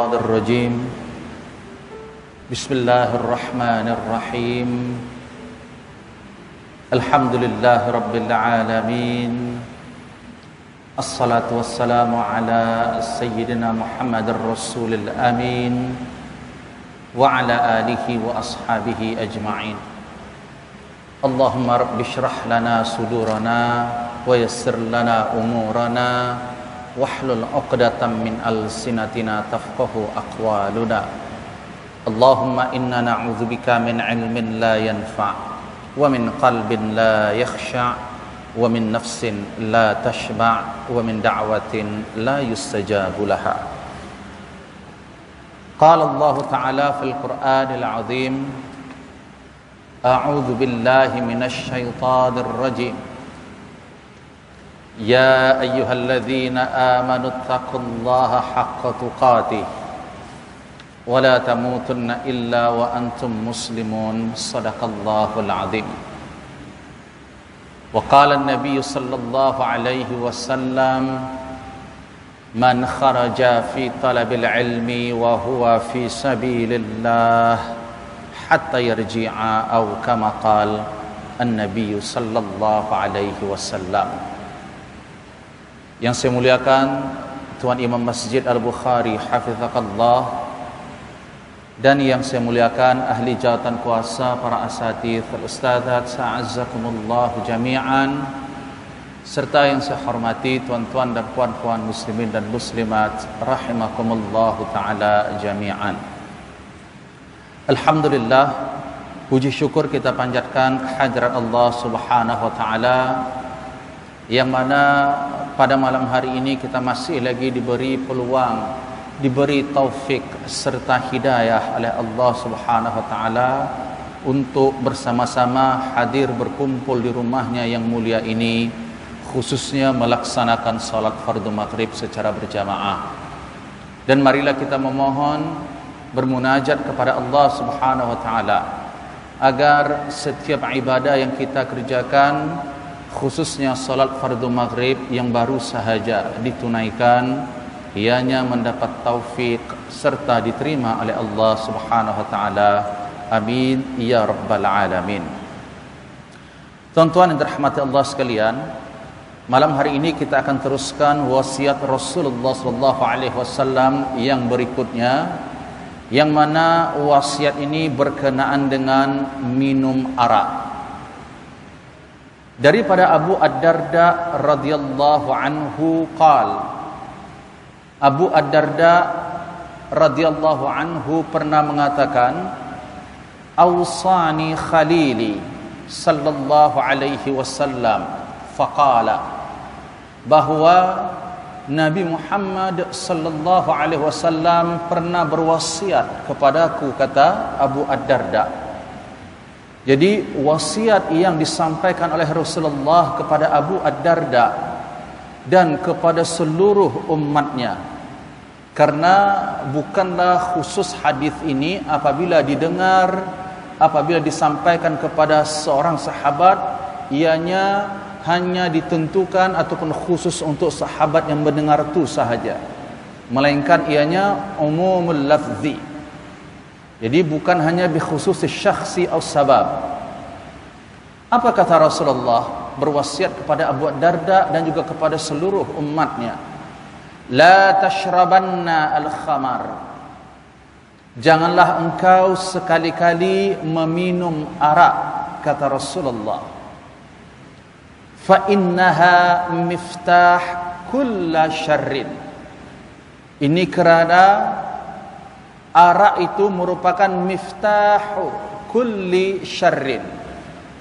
الرجيم بسم الله الرحمن الرحيم الحمد لله رب العالمين الصلاة والسلام على سيدنا محمد الرسول الأمين وعلى آله وأصحابه أجمعين اللهم رب اشرح لنا صدورنا ويسر لنا أمورنا واحلل عقدة من ألسنتنا تفقهوا أقوالنا اللهم إنا نعوذ بك من علم لا ينفع ومن قلب لا يخشع ومن نفس لا تشبع ومن دعوة لا يستجاب لها قال الله تعالى في القرآن العظيم أعوذ بالله من الشيطان الرجيم يا أيها الذين آمنوا اتقوا الله حق تقاته ولا تموتن إلا وأنتم مسلمون صدق الله العظيم وقال النبي صلى الله عليه وسلم من خرج في طلب العلم وهو في سبيل الله حتى يرجع أو كما قال النبي صلى الله عليه وسلم. Yang saya muliakan Tuan Imam Masjid Al-Bukhari Hafizakallah, dan yang saya muliakan ahli jawatan kuasa, para asatidz, al-ustadzat, sa'azzakumullah jami'an, serta yang saya hormati tuan-tuan dan puan-puan muslimin dan muslimat rahimakumullahu ta'ala jami'an. Alhamdulillah, puji syukur kita panjatkan kehadirat Allah Subhanahu wa taala, yang mana pada malam hari ini kita masih lagi diberi peluang, diberi taufik serta hidayah oleh Allah Subhanahu wa taala untuk bersama-sama hadir berkumpul di rumahnya yang mulia ini, khususnya melaksanakan salat fardu maghrib secara berjamaah. Dan marilah kita memohon, bermunajat kepada Allah Subhanahu wa taala agar setiap ibadah yang kita kerjakan, khususnya salat fardu maghrib yang baru sahaja ditunaikan, ianya mendapat taufik serta diterima oleh Allah Subhanahu wa taala. Amin ya rabbal alamin. Tuan-tuan yang dirahmati Allah sekalian, malam hari ini kita akan teruskan wasiat Rasulullah sallallahu alaihi wasallam yang berikutnya, yang mana wasiat ini berkenaan dengan minum arak. Daripada Abu Ad-Darda radhiyallahu anhu qala, Abu Ad-Darda radhiyallahu anhu pernah mengatakan, awsani khalili sallallahu alaihi wasallam faqala, bahwa Nabi Muhammad sallallahu alaihi wasallam pernah berwasiat kepadaku, kata Abu Ad-Darda. Jadi wasiat yang disampaikan oleh Rasulullah kepada Abu Ad-Darda dan kepada seluruh umatnya, karena bukanlah khusus hadis ini apabila didengar, apabila disampaikan kepada seorang sahabat, ianya hanya ditentukan ataupun khusus untuk sahabat yang mendengar itu sahaja, melainkan ianya umumul lafzi. Jadi bukan hanya bi khusus syakhsi atau sabab. Apa kata Rasulullah berwasiat kepada Abu Darda dan juga kepada seluruh umatnya? La tashrabanna al-khamar. Janganlah engkau sekali-kali meminum arak, kata Rasulullah. Fa innaha miftah kulla syarrin. Ini kerana arak itu merupakan miftahu kulli syarrin,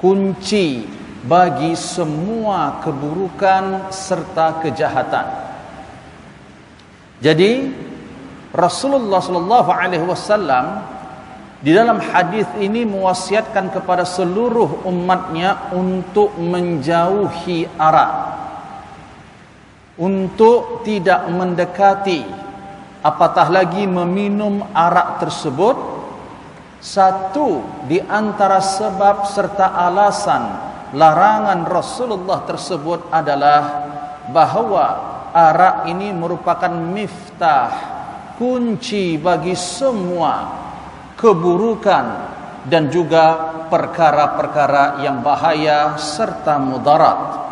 kunci bagi semua keburukan serta kejahatan. Jadi Rasulullah sallallahu alaihi wasallam di dalam hadis ini mewasiatkan kepada seluruh umatnya untuk menjauhi arak, untuk tidak mendekati, apatah lagi meminum arak tersebut. Satu di antara sebab serta alasan larangan Rasulullah tersebut adalah bahwa arak ini merupakan miftah, kunci bagi semua keburukan dan juga perkara-perkara yang bahaya serta mudarat.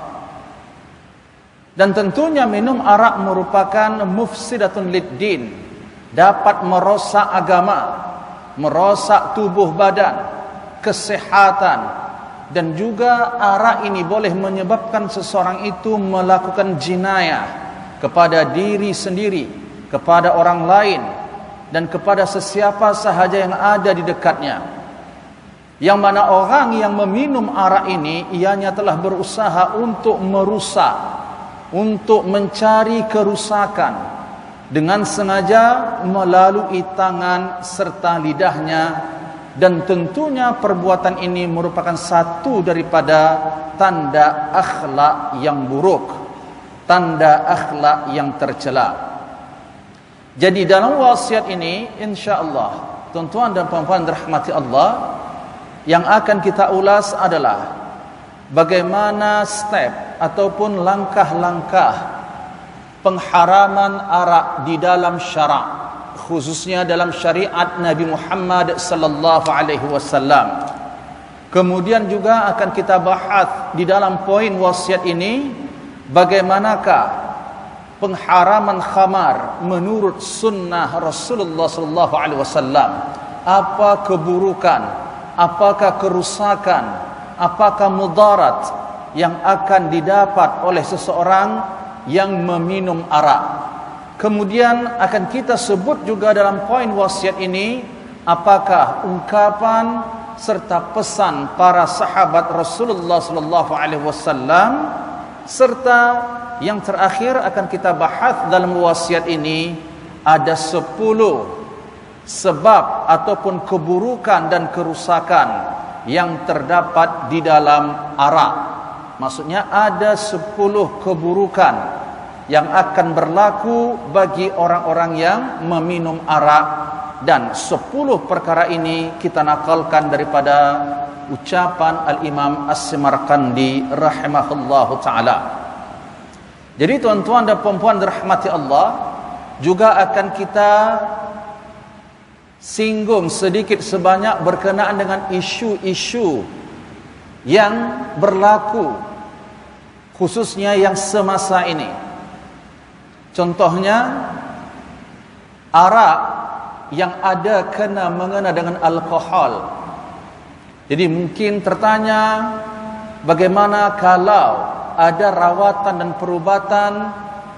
Dan tentunya minum arak merupakan mufsidatun lid-din, dapat merosak agama, merosak tubuh badan, kesehatan, dan juga arak ini boleh menyebabkan seseorang itu melakukan jinayah kepada diri sendiri, kepada orang lain, dan kepada sesiapa sahaja yang ada di dekatnya. Yang mana orang yang meminum arak ini, ianya telah berusaha untuk merusak, untuk mencari kerusakan dengan sengaja melalui tangan serta lidahnya. Dan tentunya perbuatan ini merupakan satu daripada tanda akhlak yang buruk, tanda akhlak yang tercela. Jadi dalam wasiat ini, insya-Allah, tuan-tuan dan puan-puan dirahmati Allah, yang akan kita ulas adalah bagaimana step ataupun langkah-langkah pengharaman arak di dalam syarak, khususnya dalam syariat Nabi Muhammad sallallahu alaihi wasallam. Kemudian juga akan kita bahas di dalam poin wasiat ini bagaimanakah pengharaman khamar menurut sunnah Rasulullah sallallahu alaihi wasallam. Apa keburukan, apakah kerusakan, apakah mudarat yang akan didapat oleh seseorang yang meminum arak. Kemudian akan kita sebut juga dalam poin wasiat ini apakah ungkapan serta pesan para sahabat Rasulullah sallallahu alaihi wasallam, serta yang terakhir akan kita bahas dalam wasiat ini ada 10 sebab ataupun keburukan dan kerusakan yang terdapat di dalam arak. Maksudnya ada 10 keburukan yang akan berlaku bagi orang-orang yang meminum arak, dan 10 perkara ini kita nakalkan daripada ucapan Al-Imam As-Samarqandi rahimahullahu ta'ala. Jadi tuan-tuan dan puan-puan dirahmati Allah, juga akan kita singgung sedikit sebanyak berkenaan dengan isu-isu yang berlaku khususnya yang semasa ini. Contohnya arak yang ada kena mengena dengan alkohol. Jadi mungkin tertanya, bagaimana kalau ada rawatan dan perubatan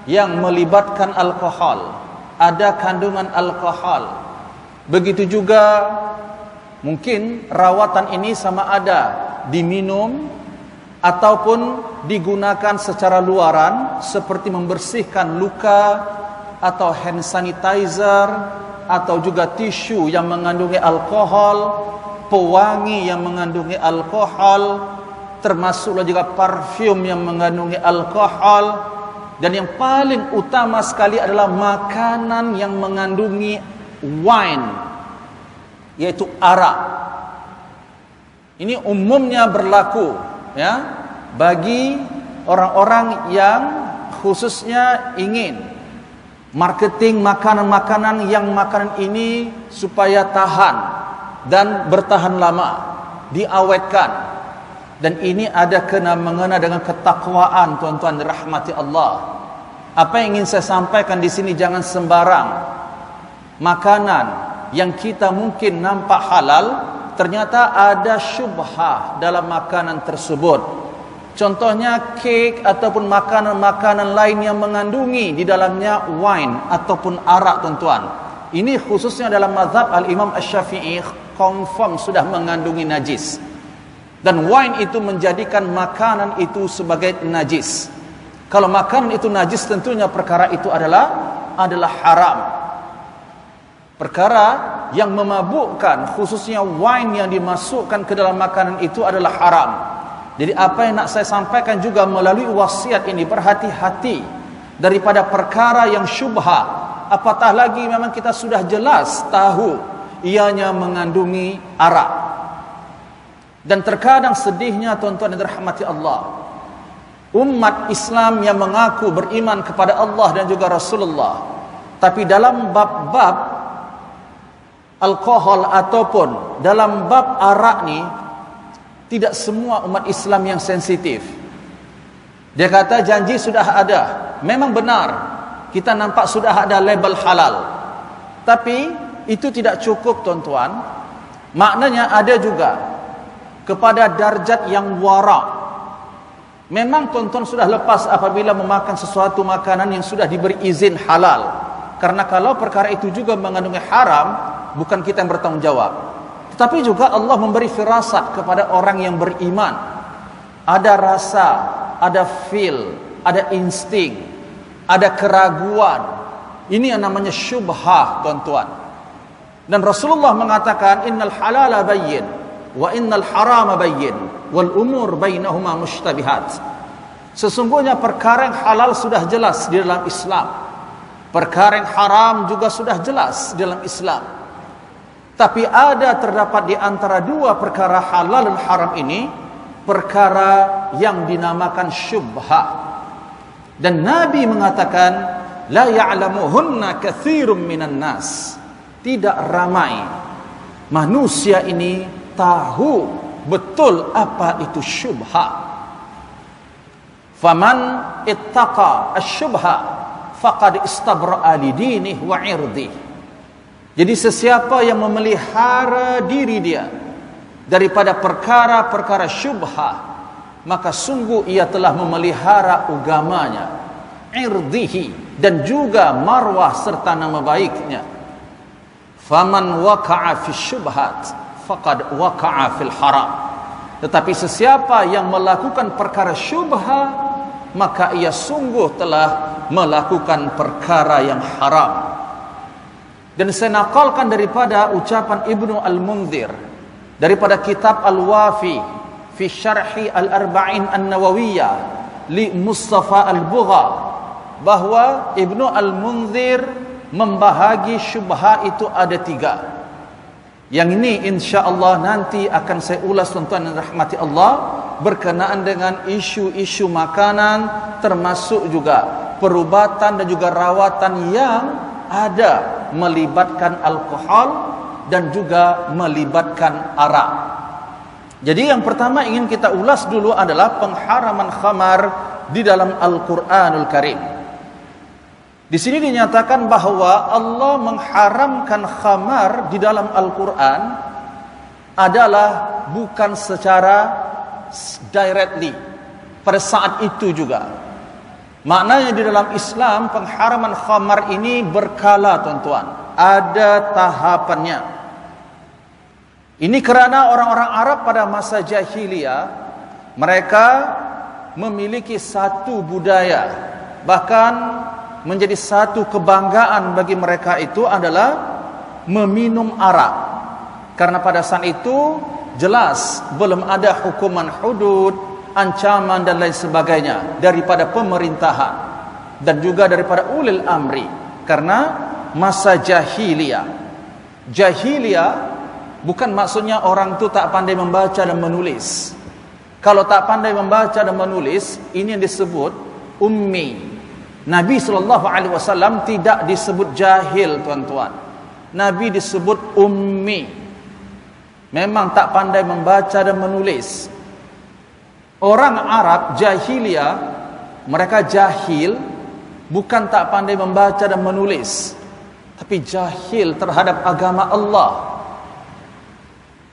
yang melibatkan alkohol, ada kandungan alkohol. Begitu juga mungkin rawatan ini sama ada diminum ataupun digunakan secara luaran seperti membersihkan luka atau hand sanitizer atau juga tisu yang mengandungi alkohol, pewangi yang mengandungi alkohol, termasuklah juga parfum yang mengandungi alkohol, dan yang paling utama sekali adalah makanan yang mengandungi wine, yaitu arak. Ini umumnya berlaku ya bagi orang-orang yang khususnya ingin marketing makanan-makanan yang makanan ini supaya tahan dan bertahan lama, diawetkan. Dan ini ada kena mengena dengan ketakwaan, tuan-tuan dirahmati Allah. Apa yang ingin saya sampaikan di sini, jangan sembarang makanan yang kita mungkin nampak halal, ternyata ada syubhah dalam makanan tersebut. Contohnya kek ataupun makanan-makanan lain yang mengandungi di dalamnya wine ataupun arak, tuan-tuan. Ini khususnya dalam mazhab Al-Imam Asy-Syafi'i confirm sudah mengandungi najis. Dan wine itu menjadikan makanan itu sebagai najis. Kalau makanan itu najis, tentunya perkara itu adalah haram. Perkara yang memabukkan, khususnya wine yang dimasukkan ke dalam makanan itu adalah haram. Jadi apa yang nak saya sampaikan juga melalui wasiat ini, berhati-hati daripada perkara yang syubhah. Apatah lagi memang kita sudah jelas tahu ianya mengandungi arak. Dan terkadang sedihnya, tuan-tuan yang dirahmati Allah, umat Islam yang mengaku beriman kepada Allah dan juga Rasulullah, Tapi dalam bab-bab alkohol ataupun dalam bab arak ni, tidak semua umat Islam yang sensitif. Dia kata janji sudah ada. Memang benar, kita nampak sudah ada label halal. Tapi itu tidak cukup tuan-tuan. Maknanya ada juga kepada darjat yang wara'. Memang tuan-tuan sudah lepas apabila memakan sesuatu makanan yang sudah diberi izin halal. Karena kalau perkara itu juga mengandungi haram, bukan kita yang bertanggung jawab. Tetapi juga Allah memberi firasat kepada orang yang beriman. Ada rasa, ada feel, ada insting, ada keraguan. Ini yang namanya syubhah, tuan-tuan. Dan Rasulullah mengatakan, innal halala bayyin wa innal harama bayyin wal umur bainahuma mushtabihat. Sesungguhnya perkara yang halal sudah jelas di dalam Islam. Perkara yang haram juga sudah jelas di dalam Islam. Tapi ada terdapat di antara dua perkara halal dan haram ini, perkara yang dinamakan syubhah. Dan Nabi mengatakan, la ya'lamuhunna katsirum minan nas. Tidak ramai manusia ini tahu betul apa itu syubhah. Faman ittaqa asy-syubha faqad istabra'a li dinihi wa 'irdihi. Jadi sesiapa yang memelihara diri dia daripada perkara-perkara syubhah, maka sungguh ia telah memelihara agamanya, irdihi, dan juga marwah serta nama baiknya. Faman waqa'a fi syubhat faqad waqa'a fil haram. Tetapi sesiapa yang melakukan perkara syubhah, maka ia sungguh telah melakukan perkara yang haram. Dan saya nakalkan daripada ucapan Ibnu Al-Munzir daripada kitab Al-Wafi fi Syarhi Al-Arba'in An-Nawawiyah li Mustafa Al-Bugha, bahwa Ibnu Al-Munzir membahagi syubhah itu ada 3. Yang ini insya-Allah nanti akan saya ulas, tuan-tuan dan rahmati Allah, berkenaan dengan isu-isu makanan, termasuk juga perubatan dan juga rawatan yang ada melibatkan alkohol dan juga melibatkan arak. Jadi yang pertama ingin kita ulas dulu adalah pengharaman khamar di dalam Al-Qur'anul Karim. Di sini dinyatakan bahwa Allah mengharamkan khamar di dalam Al-Qur'an adalah bukan secara directly pada saat itu juga. Maknanya di dalam Islam pengharaman khamar ini berkala, tuan-tuan. Ada tahapannya. Ini kerana orang-orang Arab pada masa jahiliyah, mereka memiliki satu budaya, bahkan menjadi satu kebanggaan bagi mereka itu adalah meminum arak. Karena pada saat itu jelas belum ada hukuman hudud, ancaman dan lain sebagainya daripada pemerintahan dan juga daripada ulil amri. Karena masa jahiliyah bukan maksudnya orang tu tak pandai membaca dan menulis. Kalau tak pandai membaca dan menulis, ini yang disebut ummi. Nabi SAW tidak disebut jahil, tuan-tuan. Nabi disebut ummi. Memang tak pandai membaca dan menulis. Orang Arab jahiliyah, mereka jahil bukan tak pandai membaca dan menulis, tapi jahil terhadap agama Allah.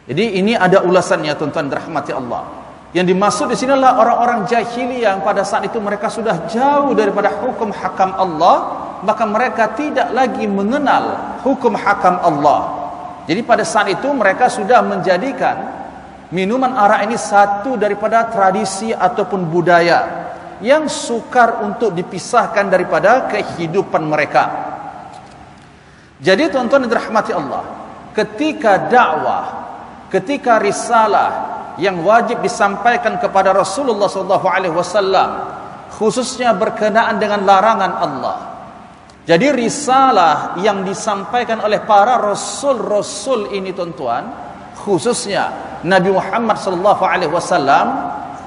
Jadi ini ada ulasannya, tuan-tuan dirahmati Allah. Yang dimaksud di sini adalah orang-orang jahiliyah yang pada saat itu mereka sudah jauh daripada hukum hakam Allah, maka mereka tidak lagi mengenal hukum hakam Allah. Jadi pada saat itu mereka sudah menjadikan minuman arak ini satu daripada tradisi ataupun budaya yang sukar untuk dipisahkan daripada kehidupan mereka. Jadi tuan-tuan yang dirahmati Allah, ketika dakwah, ketika risalah yang wajib disampaikan kepada Rasulullah SAW, khususnya berkenaan dengan larangan Allah. Jadi risalah yang disampaikan oleh para rasul-rasul ini, tuan-tuan, khususnya Nabi Muhammad SAW,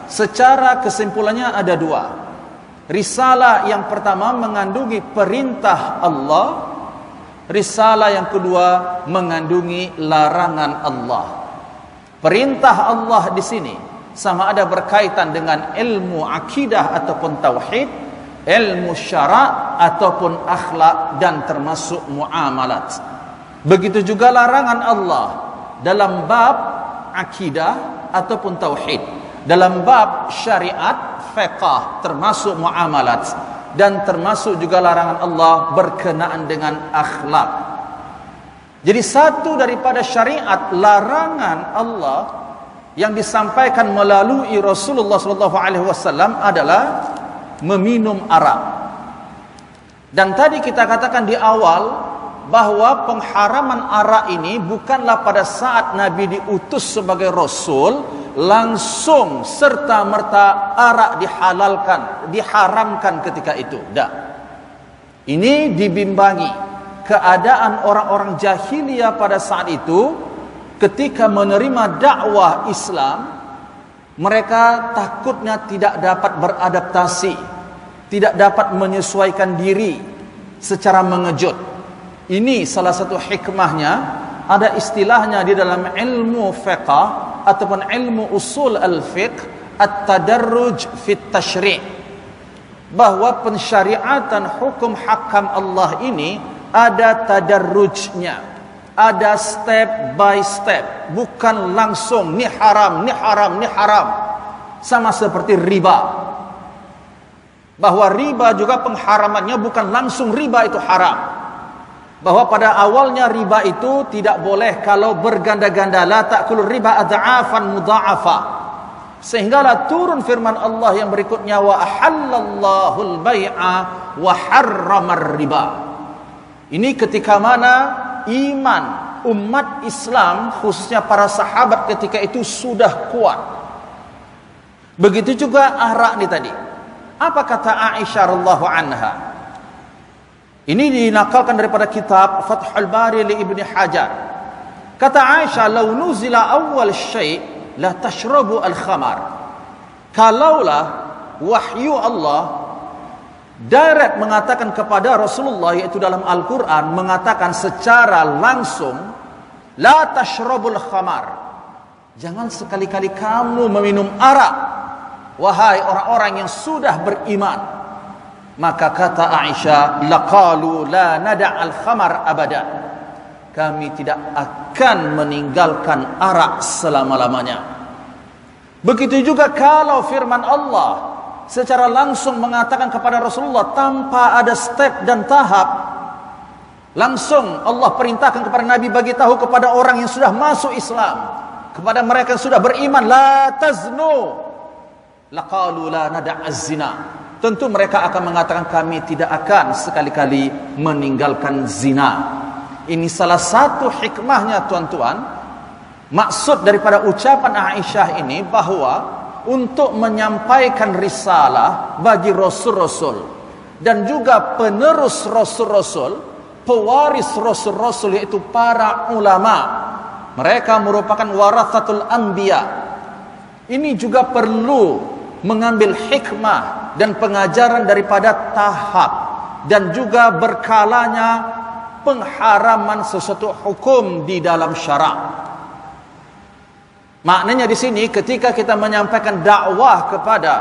secara kesimpulannya ada 2. Risalah yang pertama mengandungi perintah Allah, Risalah yang kedua mengandungi larangan Allah. Perintah Allah di sini sama ada berkaitan dengan ilmu akidah ataupun tauhid, ilmu syara' ataupun akhlak, dan termasuk muamalat. Begitu juga larangan Allah dalam bab akidah ataupun tauhid, dalam bab syariat, fiqh, termasuk muamalat, dan termasuk juga larangan Allah berkenaan dengan akhlak. Jadi satu daripada syariat larangan Allah yang disampaikan melalui Rasulullah SAW adalah meminum arak. Dan tadi kita katakan di awal bahwa pengharaman arak ini bukanlah pada saat Nabi diutus sebagai Rasul langsung serta merta arak diharamkan ketika itu. Tak. Ini dibimbangi keadaan orang-orang jahiliyah pada saat itu. Ketika menerima dakwah Islam, mereka takutnya tidak dapat beradaptasi, tidak dapat menyesuaikan diri secara mengejut. Ini salah satu hikmahnya, ada istilahnya di dalam ilmu fiqh ataupun ilmu usul al-fiqh, at-tadarruj fit tashri', bahwa pensyariatan hukum hakam Allah ini ada tadarrujnya, ada step by step, bukan langsung ni haram, ni haram, ni haram. Sama seperti riba, bahwa riba juga pengharamannya bukan langsung riba itu haram, bahwa pada awalnya riba itu tidak boleh kalau berganda-ganda, la ta'kulu riba ad'afan mudha'afa, sehinggalah turun firman Allah yang berikutnya, wa ahallallahu al-bai'a wa harramar riba. Ini ketika mana iman umat Islam, khususnya para sahabat ketika itu sudah kuat. Begitu juga arak ni tadi. Apa kata Aisyah radhiyallahu anha? Ini dinakalkan daripada kitab Fathul Bari li Ibni Hajar. Kata Aisyah, "Lau nuzila awal syai' la tashrabu al-khamar." Kalaulah wahyu Allah direct mengatakan kepada Rasulullah, yaitu dalam Al-Quran, mengatakan secara langsung, la tashrabul khamar, jangan sekali-kali kamu meminum arak, wahai orang-orang yang sudah beriman. Maka kata Aisyah, laqalu la nada'al khamar abada, kami tidak akan meninggalkan arak selama-lamanya. Begitu juga kalau firman Allah secara langsung mengatakan kepada Rasulullah tanpa ada step dan tahap, langsung Allah perintahkan kepada Nabi bagi tahu kepada orang yang sudah masuk Islam, kepada mereka yang sudah beriman, la taznu, laqalu la nada'az zina. Tentu mereka akan mengatakan kami tidak akan sekali-kali meninggalkan zina. Ini salah satu hikmahnya tuan-tuan, maksud daripada ucapan Aisyah ini, bahwa untuk menyampaikan risalah bagi rasul-rasul dan juga penerus rasul-rasul, pewaris rasul-rasul, yaitu para ulama. Mereka merupakan warathatul anbiya. Ini juga perlu mengambil hikmah dan pengajaran daripada tahap dan juga berkalanya pengharaman sesuatu hukum di dalam syarak. Maknanya di sini ketika kita menyampaikan dakwah kepada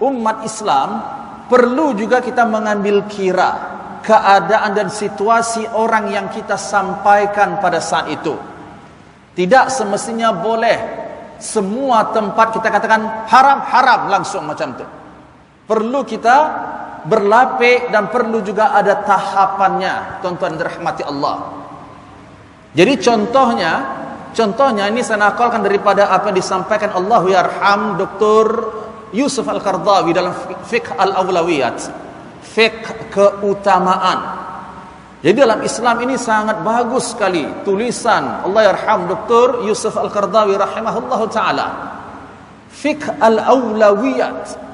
umat Islam, perlu juga kita mengambil kira keadaan dan situasi orang yang kita sampaikan pada saat itu. Tidak semestinya boleh semua tempat kita katakan haram-haram langsung macam tu. Perlu kita berlapik dan perlu juga ada tahapannya, tuan-tuan dirahmati Allah. Jadi Contohnya ini saya nakalkan daripada apa yang disampaikan Allahu yarham Dr. Yusuf Al-Qardawi dalam Fiqh Al-Awlawiyat, Fiqh keutamaan. Jadi dalam Islam ini sangat bagus sekali tulisan Allah yarham Dr. Yusuf Al-Qardawi rahimahullahu ta'ala, Fiqh Al-Awlawiyat.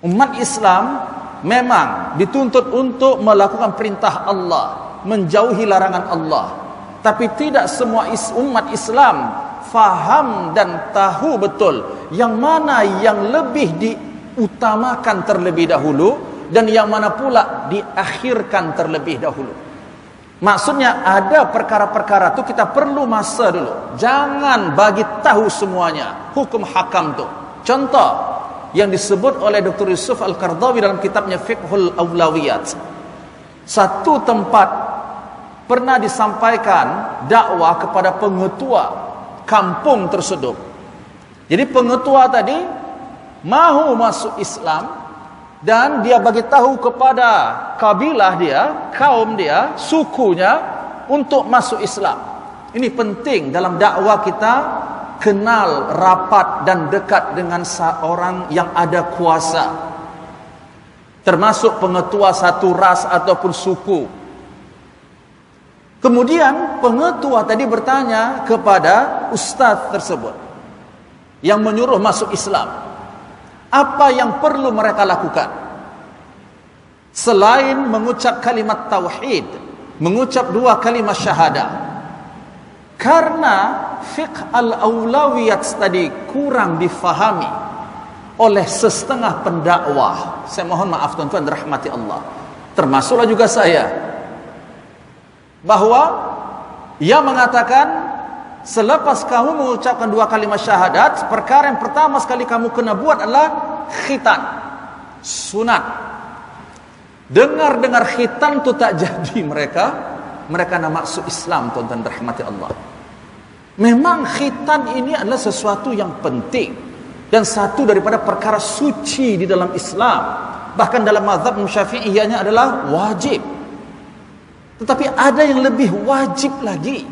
Umat Islam memang dituntut untuk melakukan perintah Allah, menjauhi larangan Allah. Tapi tidak semua umat Islam faham dan tahu betul yang mana yang lebih diutamakan terlebih dahulu dan yang mana pula diakhirkan terlebih dahulu. Maksudnya ada perkara-perkara tu kita perlu masa dulu. Jangan bagi tahu semuanya hukum hakam tu. Contoh yang disebut oleh Dr. Yusuf Al-Qaradawi dalam kitabnya Fiqhul Awlawiyat. Satu tempat pernah disampaikan dakwah kepada pengetua kampung tersebut. Jadi pengetua tadi mahu masuk Islam dan dia bagi tahu kepada kabilah dia, kaum dia, sukunya untuk masuk Islam. Ini penting dalam dakwah kita, kenal rapat dan dekat dengan seorang yang ada kuasa, termasuk pengetua satu ras ataupun suku. Kemudian pengetua tadi bertanya kepada ustaz tersebut yang menyuruh masuk Islam, apa yang perlu mereka lakukan selain mengucap kalimat tauhid, mengucap dua kalimat syahadah. Karena fiqh al-awlawiyat tadi kurang difahami oleh setengah pendakwah. Saya mohon maaf tuan-tuan dirahmati Allah, termasuklah juga saya, bahwa ia mengatakan selepas kamu mengucapkan dua kalimat syahadat, perkara yang pertama sekali kamu kena buat adalah khitan, sunat. Dengar-dengar khitan tu tak jadi mereka nak masuk Islam, tuan-tuan rahmati Allah. Memang khitan ini adalah sesuatu yang penting dan satu daripada perkara suci di dalam Islam. Bahkan dalam mazhab Syafi'i ianya adalah wajib. Tetapi ada yang lebih wajib lagi.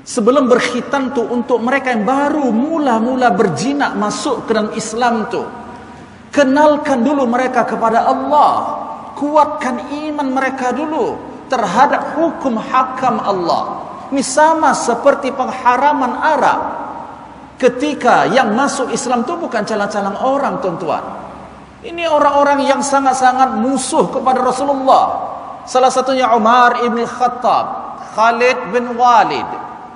Sebelum berkhitan tu untuk mereka yang baru mula-mula berjinak masuk ke dalam Islam tu, kenalkan dulu mereka kepada Allah, kuatkan iman mereka dulu terhadap hukum hakam Allah. Ini sama seperti pengharaman arak. Ketika yang masuk Islam tu bukan calang-calang orang, tuan-tuan. Ini orang-orang yang sangat-sangat musuh kepada Rasulullah. Salah satunya Umar ibn Khattab, Khalid bin Walid.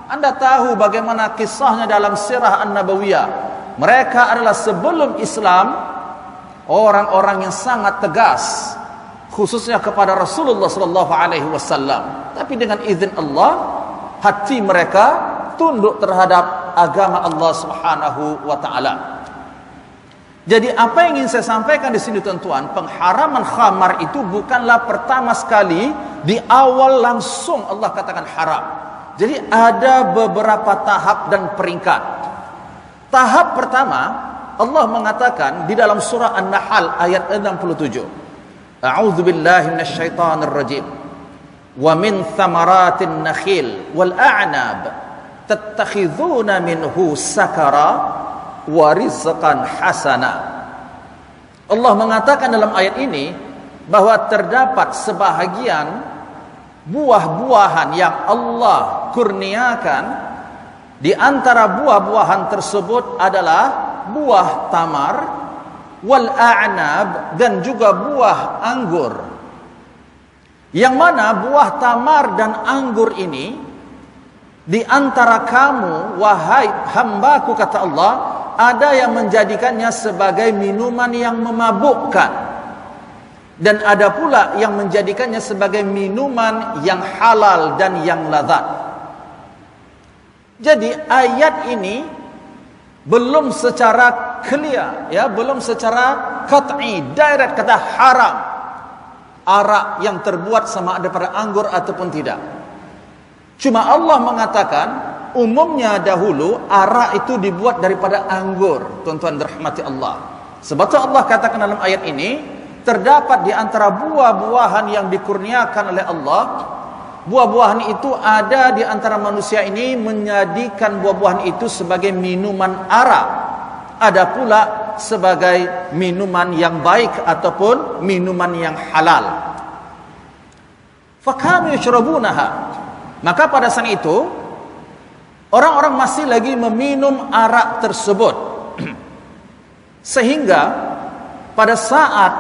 Anda tahu bagaimana kisahnya dalam sirah An-Nabawiyah. Mereka adalah sebelum Islam orang-orang yang sangat tegas, khususnya kepada Rasulullah sallallahu alaihi wasallam. Tapi dengan izin Allah, hati mereka tunduk terhadap agama Allah Subhanahu wa taala. Jadi apa yang ingin saya sampaikan di sini, tuan-tuan, pengharaman khamar itu bukanlah pertama sekali di awal langsung Allah katakan haram. Jadi ada beberapa tahap dan peringkat. Tahap pertama Allah mengatakan di dalam surah An-Nahl ayat 67. A'udzu billahi minasyaitonir rajim. Wa min thamaratin nakhil wal a'nab tattakhidhuna minhu sakara wa rizqan hasana. Allah mengatakan dalam ayat ini bahwa terdapat sebahagian buah-buahan yang Allah kurniakan. Di antara buah-buahan tersebut adalah buah tamar, wal a'nab, dan juga buah anggur. Yang mana buah tamar dan anggur ini, di antara kamu, wahai hambaku, kata Allah, ada yang menjadikannya sebagai minuman yang memabukkan, dan ada pula yang menjadikannya sebagai minuman yang halal dan yang lazat. Jadi ayat ini belum secara clear, ya, belum secara qat'i, direct kata haram arak yang terbuat sama ada pada anggur ataupun tidak. Cuma Allah mengatakan umumnya dahulu arak itu dibuat daripada anggur, tuan-tuan dirahmati Allah. Sebab itu Allah katakan dalam ayat ini, terdapat di antara buah-buahan yang dikurniakan oleh Allah, buah-buahan itu ada di antara manusia ini menjadikan buah-buahan itu sebagai minuman arak, ada pula sebagai minuman yang baik ataupun minuman yang halal. Fakanu yashrabunaha, maka pada saat itu orang-orang masih lagi meminum arak tersebut. Sehingga pada saat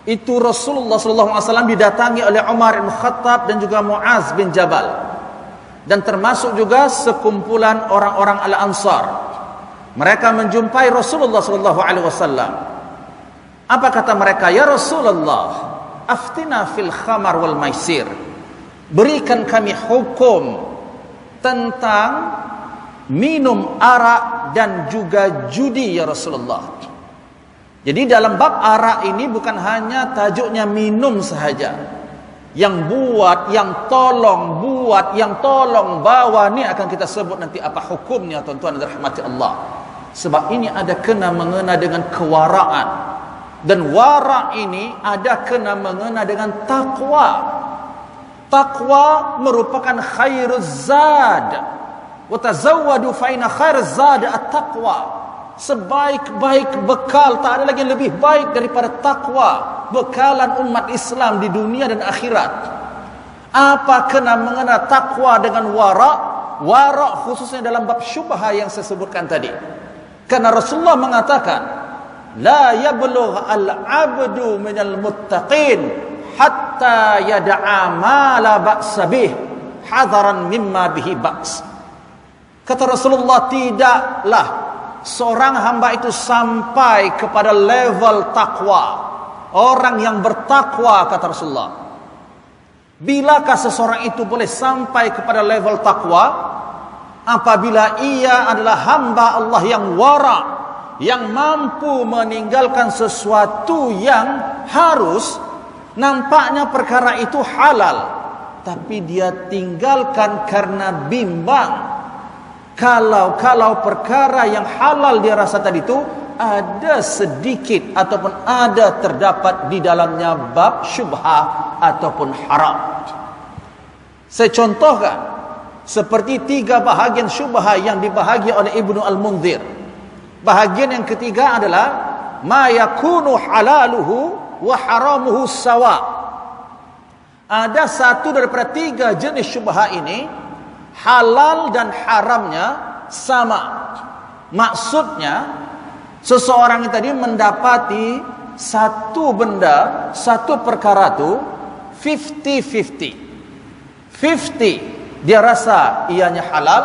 itu Rasulullah SAW didatangi oleh Umar bin Khattab dan juga Muaz bin Jabal, dan termasuk juga sekumpulan orang-orang Al-Ansar. Mereka menjumpai Rasulullah SAW. Apa kata mereka? Ya Rasulullah, aftina fil khamar wal maisir. berikan kami hukum tentang minum arak dan juga judi ya Rasulullah. Jadi dalam bab arak ini bukan hanya tajuknya minum sahaja. Yang buat, yang tolong buat, yang tolong bawa, ni akan kita sebut nanti apa hukumnya tuan-tuan dan rahmati Allah. Sebab ini ada kena mengena dengan kewaraan. Dan wara' ini ada kena mengena dengan taqwa. Taqwa merupakan khairuz zad. Wa tazawwadu fa inna khairuz zad at-taqwa. Sebaik-baik bekal, tak ada lagi yang lebih baik daripada takwa, bekalan umat Islam di dunia dan akhirat. Apa kena mengena takwa dengan wara'? Wara' khususnya dalam bab syubhah yang saya sebutkan tadi. Karena Rasulullah mengatakan, la yablugh al-'abdu minal muttaqin hatta yada'a ma la ba'sa bih hadaran mimma bihi ba's. Kata Rasulullah, tidaklah seorang hamba itu sampai kepada level takwa. Orang yang bertakwa, kata Rasulullah. Bilakah seseorang itu boleh sampai kepada level takwa? Apabila ia adalah hamba Allah yang wara', yang mampu meninggalkan sesuatu yang harus, nampaknya perkara itu halal, tapi dia tinggalkan karena bimbang. Kalau perkara yang halal dia rasa tadi itu ada sedikit ataupun ada terdapat di dalamnya bab syubhah ataupun haram. Saya contohkan seperti 3 bahagian syubhah yang dibahagi oleh Ibnu Al-Munzir. Bahagian yang ketiga adalah ma yakunu halaluhu wa haramuhu sawa. Ada satu daripada 3 jenis syubhah ini, halal dan haramnya sama. Maksudnya seseorang tadi mendapati satu benda, satu perkara itu 50-50. 50 dia rasa ianya halal,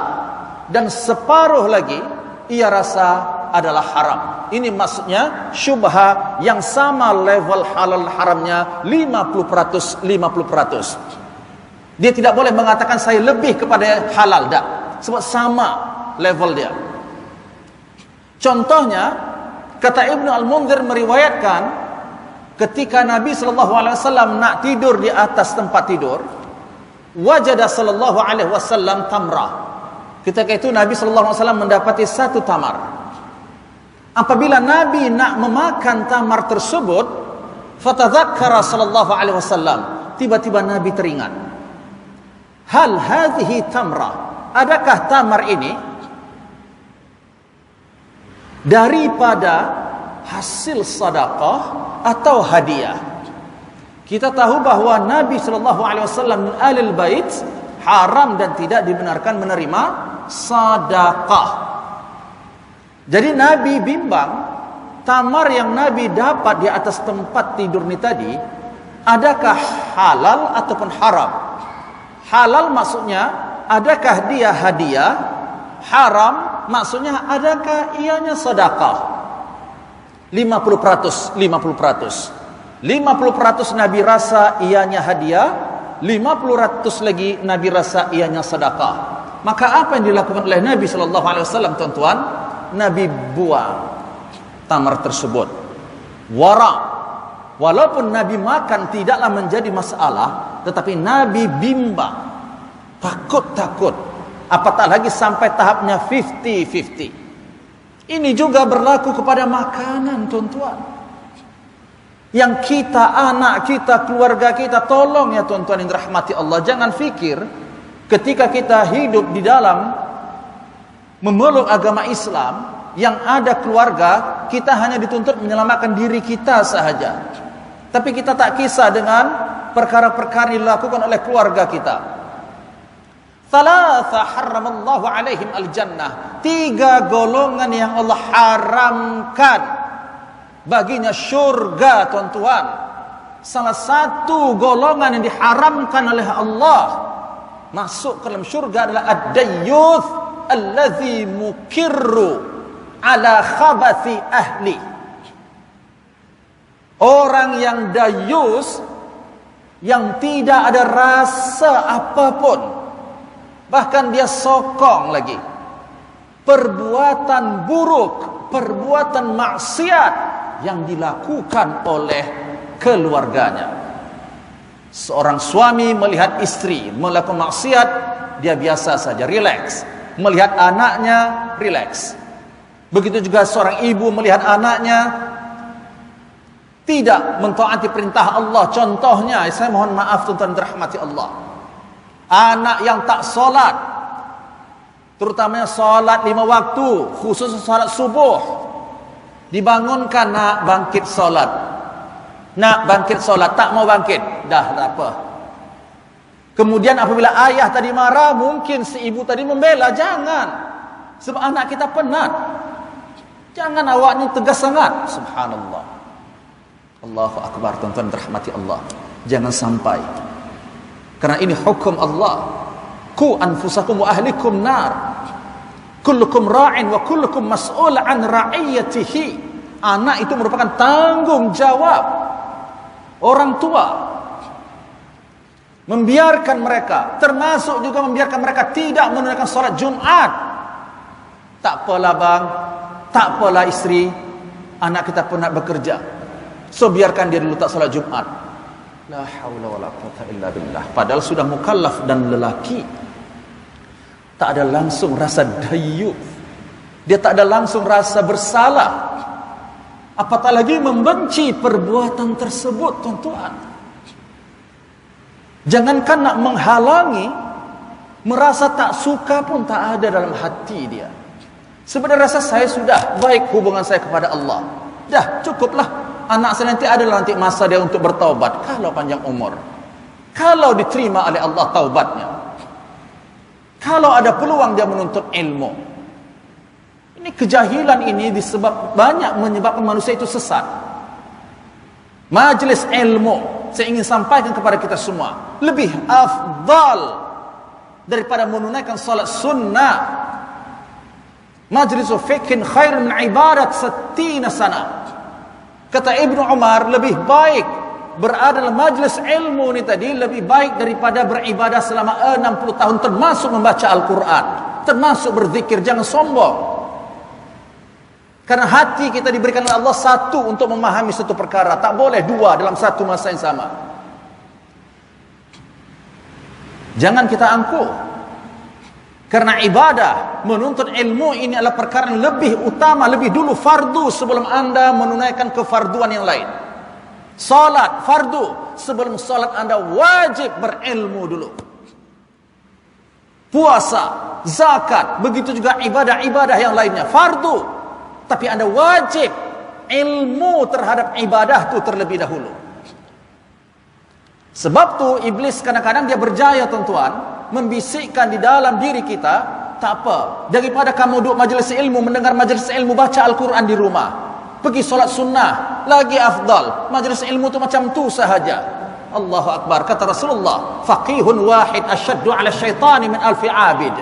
dan separuh lagi ia rasa adalah haram. Ini maksudnya syubhah yang sama level halal haramnya 50%, 50%. Dia tidak boleh mengatakan saya lebih kepada halal, tak. Sebab sama level dia. Contohnya, kata Ibnu Al-Munzir meriwayatkan, ketika Nabi SAW nak tidur di atas tempat tidur, wajada SAW tamrah. Ketika itu Nabi SAW mendapati satu tamar. Apabila Nabi nak memakan tamar tersebut, fatadzakkara SAW, tiba-tiba Nabi teringat, hal hadhihi tamrah, adakah tamar ini daripada hasil sedekah atau hadiah? Kita tahu bahawa Nabi SAW min alil bait haram dan tidak dibenarkan menerima sedekah. Jadi Nabi bimbang, tamar yang Nabi dapat di atas tempat tidur ni tadi, adakah halal ataupun haram? Halal maksudnya adakah dia hadiah? Haram maksudnya adakah ianya sedekah? 50%, 50%. 50% Nabi rasa ianya hadiah, 50% lagi Nabi rasa ianya sedekah. Maka apa yang dilakukan oleh Nabi SAW, tuan-tuan? Nabi buang tamar tersebut. Wara'. Walaupun Nabi makan tidaklah menjadi masalah, tetapi Nabi bimbang, takut-takut, apatah lagi sampai tahapnya 50-50. Ini juga berlaku kepada makanan, tuan-tuan. Yang kita, anak kita, keluarga kita, tolong ya tuan-tuan yang dirahmati Allah, jangan fikir ketika kita hidup di dalam memeluk agama Islam yang ada keluarga, kita hanya dituntut menyelamatkan diri kita sahaja. Tapi kita tak kisah dengan perkara-perkara yang dilakukan oleh keluarga kita. Thalatha harramallahu alaihim al-jannah. 3 golongan yang Allah haramkan baginya syurga, tuan-tuan. Salah satu golongan yang diharamkan oleh Allah masuk ke dalam syurga adalah ad-dayyuth allazi mukirru ala khabathi ahli. Orang yang dayus, yang tidak ada rasa apapun, bahkan dia sokong lagi perbuatan buruk, perbuatan maksiat yang dilakukan oleh keluarganya. Seorang suami melihat istri melakukan maksiat, dia biasa saja, rileks. Melihat anaknya, rileks. Begitu juga seorang ibu melihat anaknya tidak mentaati perintah Allah. Contohnya, saya mohon maaf tuan-tuan dirahmati Allah, anak yang tak solat, terutamanya solat 5 waktu, khusus solat subuh, dibangunkan, nak bangkit solat, nak bangkit solat, tak mau bangkit, dah tak apa. Kemudian apabila ayah tadi marah, mungkin si ibu tadi membela, jangan, sebab anak kita penat, jangan awaknya tegas sangat. Subhanallah, Allahu Akbar, tuan-tuan dirahmati Allah, jangan sampai, karena ini hukum Allah. Qu anfusakum wa ahlikum nar, kullukum ra'in wa kullukum mas'ul an ra'iyatihi. Anak itu merupakan tanggung jawab orang tua. Membiarkan mereka, termasuk juga membiarkan mereka tidak menunaikan solat Jumat. Tak apalah bang, tak apalah istri, anak kita penat bekerja, so biarkan dia dulu tak solat Jumat. La haula wala quwwata illa billah. Padahal sudah mukallaf dan lelaki, tak ada langsung rasa dayyuth, dia tak ada langsung rasa bersalah, apatah lagi membenci perbuatan tersebut. Tuan-tuan, jangankan nak menghalangi, merasa tak suka pun tak ada dalam hati dia. Sebenarnya rasa saya sudah baik hubungan saya kepada Allah, dah cukuplah. Anak saya nanti adalah nanti masa dia untuk bertaubat, kalau panjang umur, kalau diterima oleh Allah taubatnya, kalau ada peluang dia menuntut ilmu. Ini kejahilan ini banyak menyebabkan manusia itu sesat. Majlis ilmu, saya ingin sampaikan kepada kita semua, lebih afdal daripada menunaikan salat sunnah. Majlis fiqhin khair min ibadat 60 sana. Kata Ibnu Umar, lebih baik berada dalam majlis ilmu ni tadi, lebih baik daripada beribadah selama 60 tahun, termasuk membaca Al-Quran, termasuk berzikir. Jangan sombong, karena hati kita diberikan oleh Allah satu untuk memahami satu perkara, tak boleh dua dalam satu masa yang sama. Jangan kita angkuh, karena ibadah menuntut ilmu ini adalah perkara yang lebih utama, lebih dulu fardu sebelum anda menunaikan kefarduan yang lain. Salat fardu, sebelum salat anda wajib berilmu dulu. Puasa, zakat, begitu juga ibadah-ibadah yang lainnya fardu, tapi anda wajib ilmu terhadap ibadah itu terlebih dahulu. Sebab tu iblis kadang-kadang dia berjaya, tuan-tuan, membisikkan di dalam diri kita, tak apa, daripada kamu duduk majlis ilmu, mendengar majlis ilmu, baca Al-Quran di rumah, pergi solat sunnah, lagi afdal. Majlis ilmu tu macam tu sahaja. Allahu Akbar. Kata Rasulullah, faqihun wahid asyaddu ala syaitani min alfi abid.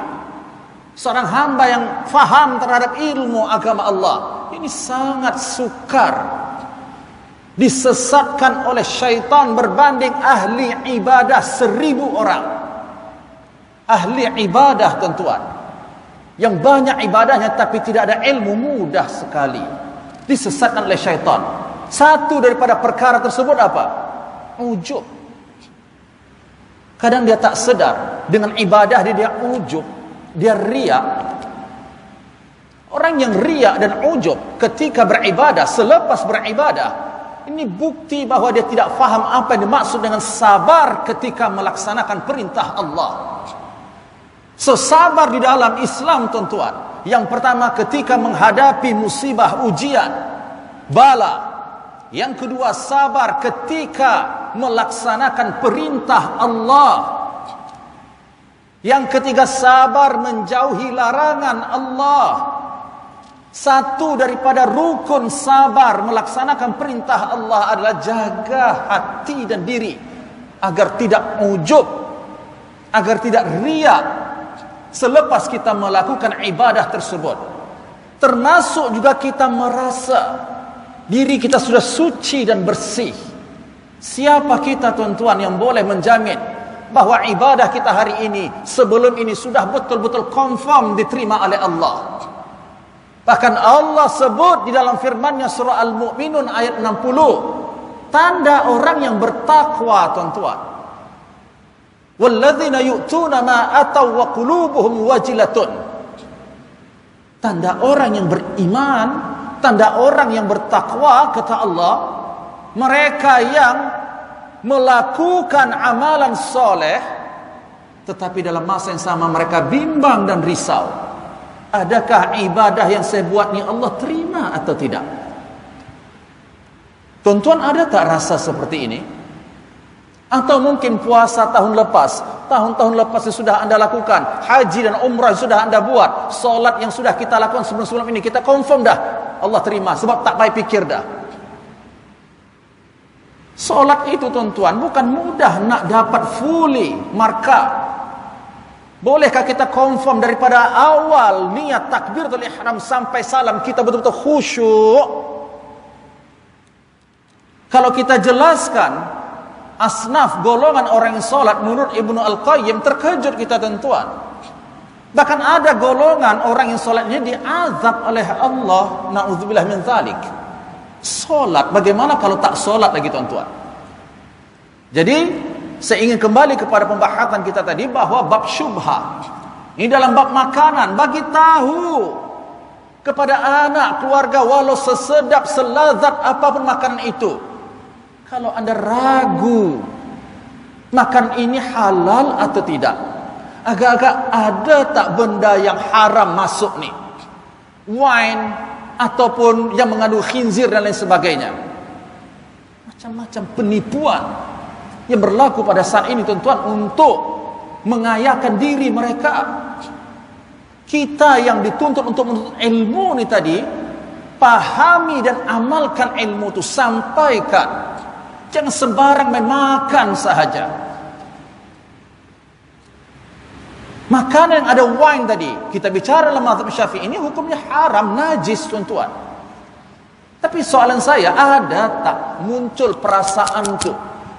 Seorang hamba yang faham terhadap ilmu agama Allah ini sangat sukar disesatkan oleh syaitan berbanding ahli ibadah 1000 orang. Ahli ibadah, tuan-tuan, yang banyak ibadahnya tapi tidak ada ilmu, mudah sekali disesatkan oleh syaitan. Satu daripada perkara tersebut apa? Ujub. Kadang dia tak sedar dengan ibadah dia ujub, dia riak. Orang yang riak dan ujub ketika beribadah, selepas beribadah, ini bukti bahawa dia tidak faham apa yang dimaksud dengan sabar ketika melaksanakan perintah Allah. Sesabar di dalam Islam, tuan-tuan, yang pertama ketika menghadapi musibah, ujian, bala. Yang kedua, sabar ketika melaksanakan perintah Allah. Yang ketiga, sabar menjauhi larangan Allah. Satu daripada rukun sabar melaksanakan perintah Allah adalah jaga hati dan diri agar tidak ujub, agar tidak riak selepas kita melakukan ibadah tersebut. Termasuk juga kita merasa diri kita sudah suci dan bersih Siapa kita tuan-tuan yang boleh menjamin bahwa ibadah kita hari ini sebelum ini sudah betul-betul confirm diterima oleh Allah? Bahkan Allah sebut di dalam firman-Nya surah Al-Mu'minun ayat 60, tanda orang yang bertakwa tuan-tuan. Walladzina yu'tuna ma ataw wa qulubuhum wajilatun. Tanda orang yang beriman, tanda orang yang bertakwa kata Allah, mereka yang melakukan amalan soleh tetapi dalam masa yang sama mereka bimbang dan risau. Adakah ibadah yang saya buat ni Allah terima atau tidak? Tuan-tuan, ada tak rasa seperti ini? Atau mungkin puasa tahun lepas, tahun-tahun lepas yang sudah anda lakukan, haji dan umrah yang sudah anda buat, solat yang sudah kita lakukan sebelum-sebelum ini, kita confirm dah Allah terima sebab tak payah pikir dah. Solat itu tuan-tuan bukan mudah nak dapat fully markah. Bolehkah kita confirm daripada awal niat takbiratul ihram sampai salam kita betul-betul khusyuk? Kalau kita jelaskan asnaf golongan orang yang solat menurut Ibnu Al-Qayyim, terkejut kita tuan-tuan. Bahkan ada golongan orang yang solatnya diazab oleh Allah, na'udzubillah min dzalik. Solat, bagaimana kalau tak solat lagi tuan-tuan? Jadi saya ingin kembali kepada pembahasan kita tadi bahwa bab syubhat ini dalam bab makanan, bagi tahu kepada anak keluarga walau sesedap selazat apapun makanan itu, kalau anda ragu makan ini halal atau tidak, agak-agak ada tak benda yang haram masuk ni, wine ataupun yang mengandung khinzir dan lain sebagainya, macam-macam penipuan yang berlaku pada saat ini tuan-tuan untuk mengayakan diri mereka. Kita yang dituntut untuk menuntut ilmu ni tadi, pahami dan amalkan ilmu itu, sampaikan. Jangan sembarang main makan sahaja. Makanan yang ada wine tadi, kita bicara dalam mazhab Syafi'i ini hukumnya haram, najis tuan-tuan. Tapi soalan saya, ada tak muncul perasaan tu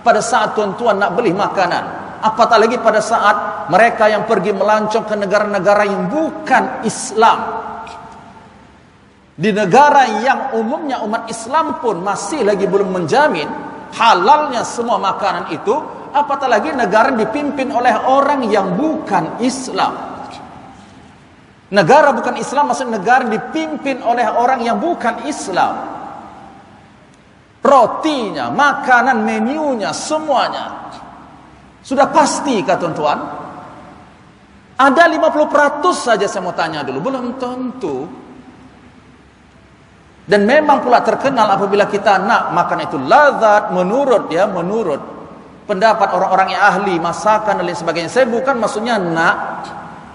pada saat tuan-tuan nak beli makanan, apatah lagi pada saat mereka yang pergi melancong ke negara-negara yang bukan Islam, di negara yang umumnya umat Islam pun masih lagi belum menjamin halalnya semua makanan itu, apatah lagi negara dipimpin oleh orang yang bukan Islam. Negara bukan Islam maksud negara dipimpin oleh orang yang bukan Islam. Rotinya, makanan, menunya, semuanya sudah pasti kah tuan-tuan? Ada 50% saja saya mau tanya dulu, belum tentu. Dan memang pula terkenal apabila kita nak makan itu lazat menurut pendapat orang-orang yang ahli masakan dan lain sebagainya. Saya bukan maksudnya nak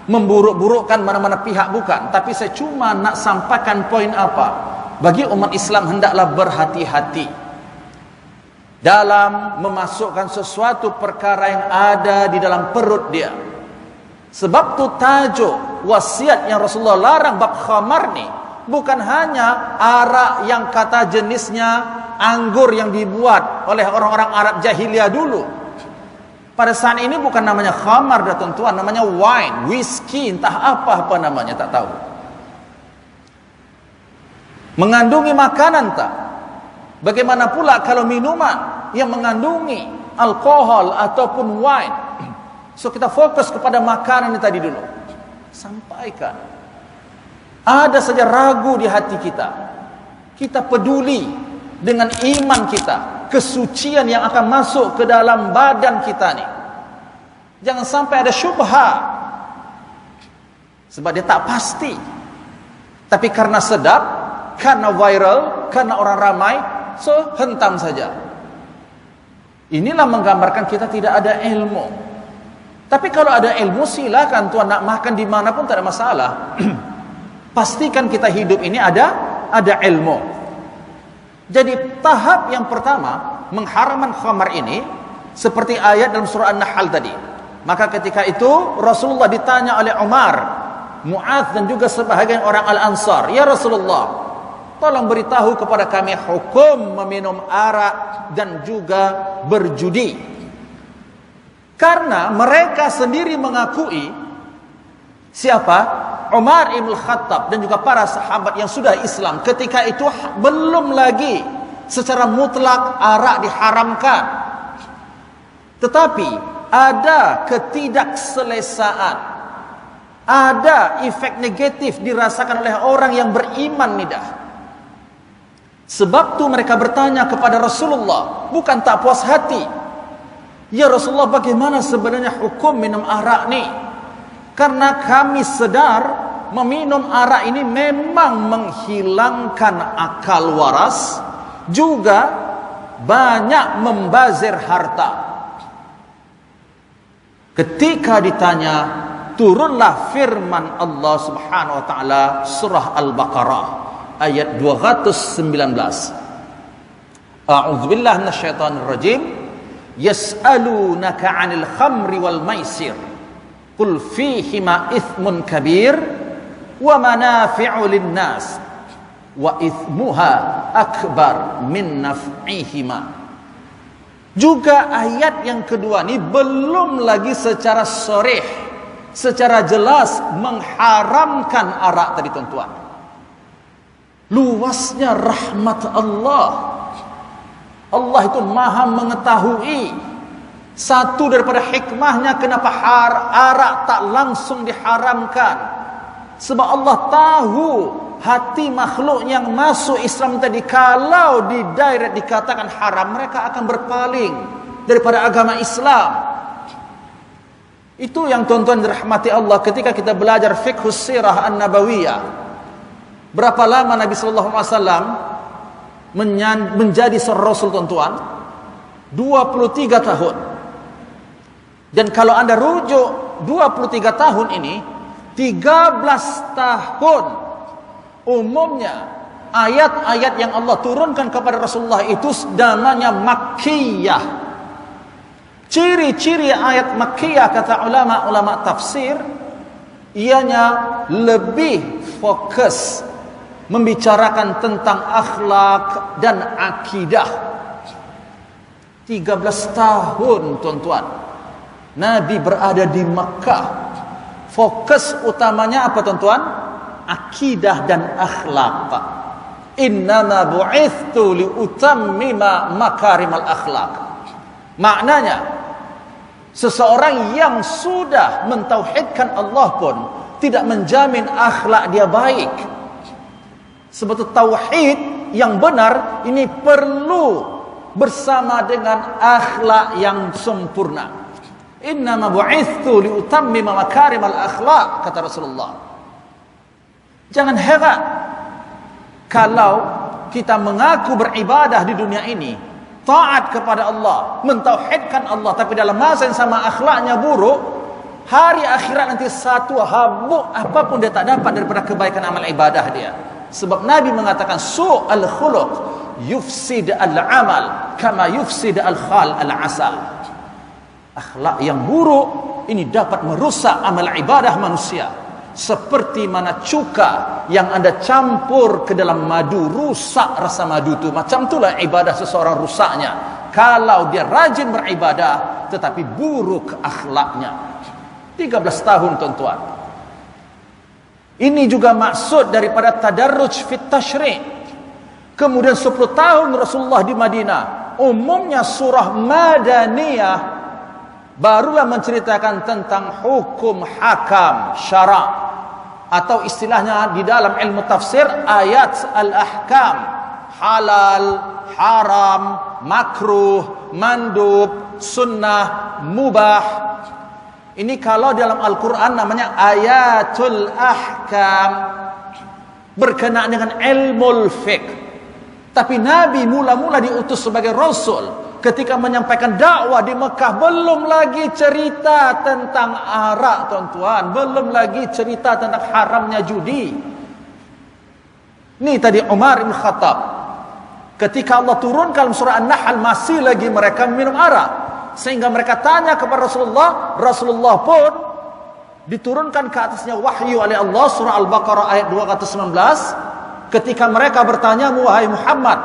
memburuk-burukkan mana-mana pihak, bukan, tapi saya cuma nak sampaikan poin apa. Bagi umat Islam hendaklah berhati-hati dalam memasukkan sesuatu perkara yang ada di dalam perut dia. Sebab tu tajuk wasiat yang Rasulullah larang bab khamar ni bukan hanya arak yang kata jenisnya anggur yang dibuat oleh orang-orang Arab jahiliyah dulu. Pada saat ini bukan namanya khamar dah tuan-tuan, namanya wine, whisky, entah apa namanya, tak tahu. Mengandungi makanan tak? Bagaimana pula kalau minuman yang mengandungi alkohol ataupun wine? So kita fokus kepada makanan ini tadi dulu. Sampaikan. Ada saja ragu di hati kita. Kita peduli dengan iman kita, kesucian yang akan masuk ke dalam badan kita ni. Jangan sampai ada syubhat. Sebab dia tak pasti. Tapi karena sedap, karena viral, karena orang ramai, so hentam saja. Inilah menggambarkan kita tidak ada ilmu. Tapi kalau ada ilmu, silakan tuan nak makan di mana pun tak ada masalah. Pastikan kita hidup ini ada ilmu. Jadi tahap yang pertama mengharamkan khamar ini seperti ayat dalam surah An-Nahl tadi. Maka ketika itu Rasulullah ditanya oleh Umar, Mu'adz dan juga sebahagian orang Al-Ansar, "Ya Rasulullah, tolong beritahu kepada kami hukum meminum arak dan juga berjudi. Karena mereka sendiri mengakui, siapa? Umar ibn Khattab dan juga para sahabat yang sudah Islam ketika itu belum lagi secara mutlak arak diharamkan. Tetapi ada ketidakselesaan, ada efek negatif dirasakan oleh orang yang beriman nidah. Sebab tu mereka bertanya kepada Rasulullah, bukan tak puas hati. Ya Rasulullah, bagaimana sebenarnya hukum minum arak ni? Karena kami sedar meminum arak ini memang menghilangkan akal waras, juga banyak membazir harta. Ketika ditanya, turunlah firman Allah Subhanahu wa taala surah Al-Baqarah ayat 219. A'udzubillahi minasyaitonir rajim. Yas'alunaka 'anil khamri wal maisir. Qul fihima ithmun kabir wa manafi'u lin-nas wa ithmuha akbar min naf'ihima. Juga ayat yang kedua ni belum lagi secara sharih, secara jelas mengharamkan arak tadi tuan-tuan. Luasnya rahmat Allah. Allah itu maha mengetahui. Satu daripada hikmahnya kenapa arak tak langsung diharamkan. Sebab Allah tahu hati makhluk yang masuk Islam tadi, kalau di direct dikatakan haram, mereka akan berpaling daripada agama Islam. Itu yang tuan-tuan dirahmati Allah ketika kita belajar fiqhus sirah an-nabawiyah. Berapa lama Nabi sallallahu alaihi wasallam menjadi seorang rasul tuan-tuan? 23 tahun. Dan kalau anda rujuk 23 tahun ini, 13 tahun umumnya ayat-ayat yang Allah turunkan kepada Rasulullah itu namanya Makkiyah. Ciri-ciri ayat Makkiyah kata ulama-ulama tafsir, ianya lebih fokus membicarakan tentang akhlak dan akidah. 13 tahun tuan-tuan Nabi berada di Makkah. Fokus utamanya apa tuan-tuan? Akidah dan akhlak. Innama bu'ithtu liutammima makarimal akhlak. Maknanya, seseorang yang sudah mentauhidkan Allah pun tidak menjamin akhlak dia baik. Sebab tauhid yang benar ini perlu bersama dengan akhlak yang sempurna. Innama bu'ithtu liutammima makarimal akhlak, kata Rasulullah. Jangan heran kalau kita mengaku beribadah di dunia ini, taat kepada Allah, mentauhidkan Allah, tapi dalam masa yang sama akhlaknya buruk, hari akhirat nanti satu habuk apapun dia tak dapat daripada kebaikan amal ibadah dia. Sebab Nabi mengatakan su'al khuluq yufsid al-amal kama yufsid al-khal al-asal. Akhlak yang buruk ini dapat merusak amal ibadah manusia, seperti mana cuka yang anda campur ke dalam madu rusak rasa madu itu. Macam itulah ibadah seseorang rusaknya kalau dia rajin beribadah tetapi buruk akhlaknya. 13 tahun tuan-tuan. Ini juga maksud daripada tadarruj fit tasyri'. Kemudian 10 tahun Rasulullah di Madinah, umumnya surah Madaniyah barulah menceritakan tentang hukum hakam syara', atau istilahnya di dalam ilmu tafsir ayat al-ahkam, halal, haram, makruh, mandub, sunnah, mubah. Ini kalau dalam Al-Quran namanya ayatul ahkam, berkenaan dengan ilmu fiqh. Tapi Nabi mula-mula diutus sebagai Rasul ketika menyampaikan dakwah di Mekah, belum lagi cerita tentang arak tuan-tuan, belum lagi cerita tentang haramnya judi. Ini tadi Umar bin Khattab, ketika Allah turunkan surah An-Nahl, masih lagi mereka minum arak, sehingga mereka tanya kepada Rasulullah. Rasulullah pun diturunkan ke atasnya wahyu oleh Allah, surah Al-Baqarah ayat 219, Ketika mereka bertanya, wahai Muhammad,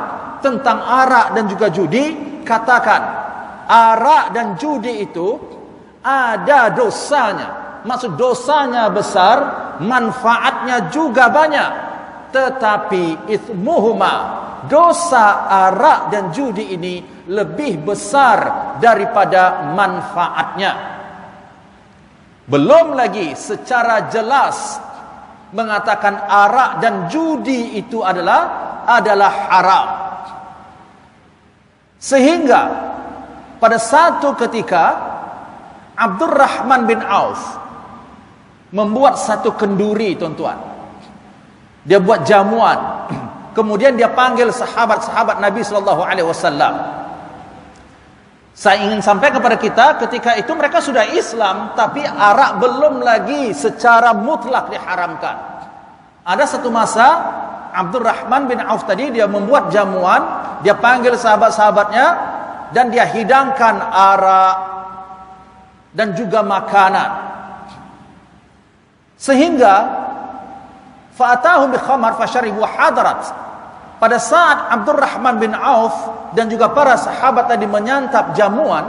tentang arak dan juga judi, katakan, arak dan judi itu ada dosanya. Maksud dosanya besar, manfaatnya juga banyak. Tetapi ithmuhuma, dosa arak dan judi ini lebih besar daripada manfaatnya. Belum lagi secara jelas mengatakan arak dan judi itu adalah haram. Sehingga pada satu ketika Abdurrahman bin Auf membuat satu kenduri, tuan-tuan. Dia buat jamuan. Kemudian dia panggil sahabat-sahabat Nabi sallallahu alaihi wasallam. Saya ingin sampaikan kepada kita, ketika itu mereka sudah Islam, tapi arak belum lagi secara mutlak diharamkan. Ada satu masa Abdurrahman bin Auf tadi dia membuat jamuan, dia panggil sahabat-sahabatnya dan dia hidangkan arak dan juga makanan. Sehingga fa'atahum bi khamar fasharibu hadarat. Pada saat Abdurrahman bin Auf dan juga para sahabat tadi menyantap jamuan,